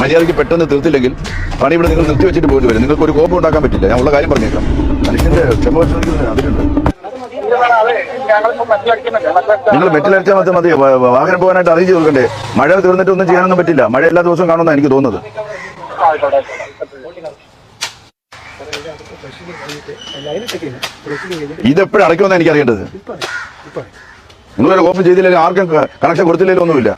മര്യാദയ്ക്ക് പെട്ടെന്ന് തീർത്തില്ലെങ്കിൽ പണി ഇവിടെ നിങ്ങൾ നിർത്തിവെച്ചിട്ട് പോയിട്ട് വരും. നിങ്ങൾക്ക് ഒരു കോപം ഉണ്ടാക്കാൻ പറ്റില്ല. ഞാൻ ഉള്ള കാര്യം പറഞ്ഞേക്കാം. മനുഷ്യന്റെ ക്ഷമ അതിലുണ്ട്. നിങ്ങൾ മെറ്റിലടിച്ചാൽ മാത്രം മതി. വാഹനം പോകാനായിട്ട് അറിയിച്ചു കൊടുക്കണ്ടേ? മഴ തീർന്നിട്ട് ഒന്നും ചെയ്യാനൊന്നും പറ്റില്ല. മഴ എല്ലാ ദിവസവും കാണുമെന്നാണ് എനിക്ക് തോന്നുന്നത്. ഇതെപ്പോഴും അടയ്ക്കുമെന്നാണ് എനിക്ക് അറിയേണ്ടത്. നിങ്ങളൊരു ഓപ്പൺ ചെയ്തില്ലെങ്കിൽ ആർക്കും കണക്ഷൻ കൊടുത്തില്ലെങ്കിലും ഒന്നുമില്ല.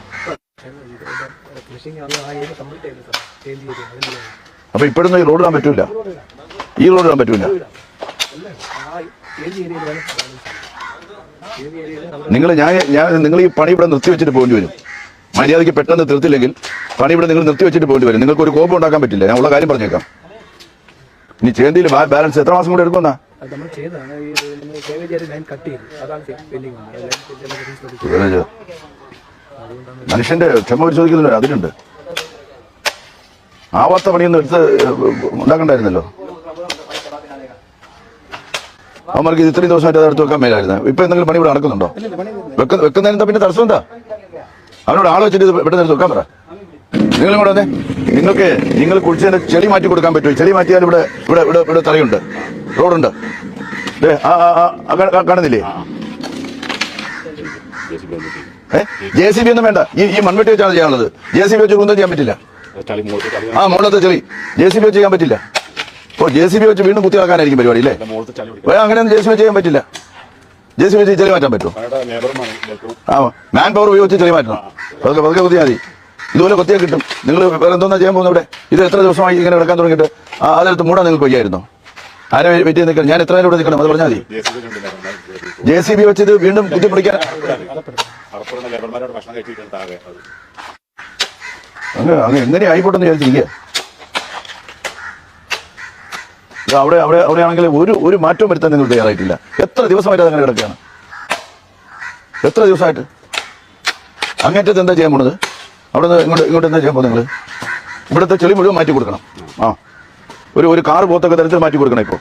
അപ്പൊ ഇപ്പോഴൊന്നും ഈ റോഡ് ഇടാൻ പറ്റൂല. ഈ റോഡ് ഇടാൻ പറ്റൂല. നിങ്ങൾ ഈ പണി ഇവിടെ നിർത്തിവെച്ചിട്ട് പോകേണ്ടി വരും. മര്യാദയ്ക്ക് പെട്ടെന്ന് തീർത്തില്ലെങ്കിൽ പണി ഇവിടെ നിങ്ങൾ നിർത്തിവെച്ചിട്ട് പോകേണ്ടി വരും. നിങ്ങൾക്ക് ഒരു കോപം ഉണ്ടാക്കാൻ പറ്റില്ല. ഞാൻ ഉള്ള കാര്യം പറഞ്ഞേക്കാം. ഇനി ചേന്തിയിൽ ബാലൻസ് എത്ര മാസം കൂടെ എടുക്കുമെന്നാ? മനുഷ്യന്റെ ക്ഷമ പരിശോധിക്കുന്നുണ്ട്. അതിലുണ്ട്. ആവാത്ത പണിയൊന്നും എടുത്ത് ഉണ്ടാക്കണ്ടായിരുന്നല്ലോ. അവന്മാർക്ക് ഇത് ഇത്രയും ദിവസമായിട്ട് അത് എടുത്ത് വെക്കാൻ മേലായിരുന്നു. ഇപ്പൊ എന്തെങ്കിലും പണി ഇവിടെ നടക്കുന്നുണ്ടോ? വെക്കുന്നതിന് പിന്നെ തടസ്സം എന്താ? അവനോട് ആളെ വെച്ചിട്ട് പെട്ടെന്ന് എടുത്ത് വെക്കാൻ പറ. നിങ്ങളും കൂടെ വന്നേ. നിങ്ങൾ കുഴിച്ചതിന്റെ ചെളി മാറ്റി കൊടുക്കാൻ പറ്റുമോ? ചെളി മാറ്റിയാൽ ഇവിടെ ഇവിടെ ഇവിടെ ഇവിടെ തറയുണ്ട്, റോഡുണ്ട്. കാണുന്നില്ലേ? JCB ഒന്നും വേണ്ട. ഈ മൺവെട്ടി വെച്ചാണ് ചെയ്യാനുള്ളത്. JCB വെച്ച് ഒന്നും ചെയ്യാൻ പറ്റില്ല. മുകളിലത്തെ ചെളി JCB വെച്ച് ചെയ്യാൻ പറ്റില്ല. ഓ, JCB വെച്ച് വീണ്ടും കുത്തിയാക്കാനായിരിക്കും പരിപാടി അല്ലേ? അങ്ങനെയൊന്നും JCB ചെയ്യാൻ പറ്റില്ല. JCB വെച്ച് ചെളി മാറ്റാൻ പറ്റുമോ? മാൻ പവർ ഉപയോഗിച്ച് ചെളി മാറ്റണം. അതൊക്കെ പതുക്കെ കുത്തിയാൽ മതി. ഇതുപോലെ കൊത്തിയാൽ കിട്ടും. നിങ്ങൾ വേറെ എന്തോന്നാ ചെയ്യാൻ പോകുന്നത് ഇവിടെ? ഇത് എത്ര ദിവസമായി ഇങ്ങനെ കിടക്കാൻ തുടങ്ങിയിട്ട്? അതെടുത്ത് മൂടാൻ നിങ്ങൾക്ക് വയ്യായിരുന്നോ? ആരെ വെയിറ്റ് ചെയ്ത് നിൽക്കണം? ഞാൻ എത്ര നേരം ഇവിടെ നിൽക്കണം? അത് പറഞ്ഞാൽ മതി. JCB വെച്ചത് വീണ്ടും കുത്തിപ്പിടിക്കാൻ അങ്ങ് എങ്ങനെ ആയിക്കോട്ടെന്ന് വിചാരിച്ചിരിക്കുക. അവിടെയാണെങ്കിൽ ഒരു മാറ്റവും വരുത്താൻ നിങ്ങൾ തയ്യാറായിട്ടില്ല. എത്ര ദിവസമായിട്ട് അതങ്ങനെ കിടക്കുകയാണ്? എത്ര ദിവസമായിട്ട്? അങ്ങേറ്റത്ത് എന്താ ചെയ്യാൻ പോണത്? അവിടെ നിന്ന് ഇങ്ങോട്ട് എന്താ ചെയ്യാൻ പോകുന്നത്? നിങ്ങൾ ഇവിടുത്തെ ചെളി മുഴുവൻ മാറ്റി കൊടുക്കണം. ഒരു കാറ് പോത്തൊക്കെ തരത്തിൽ മാറ്റി കൊടുക്കണം ഇപ്പോൾ.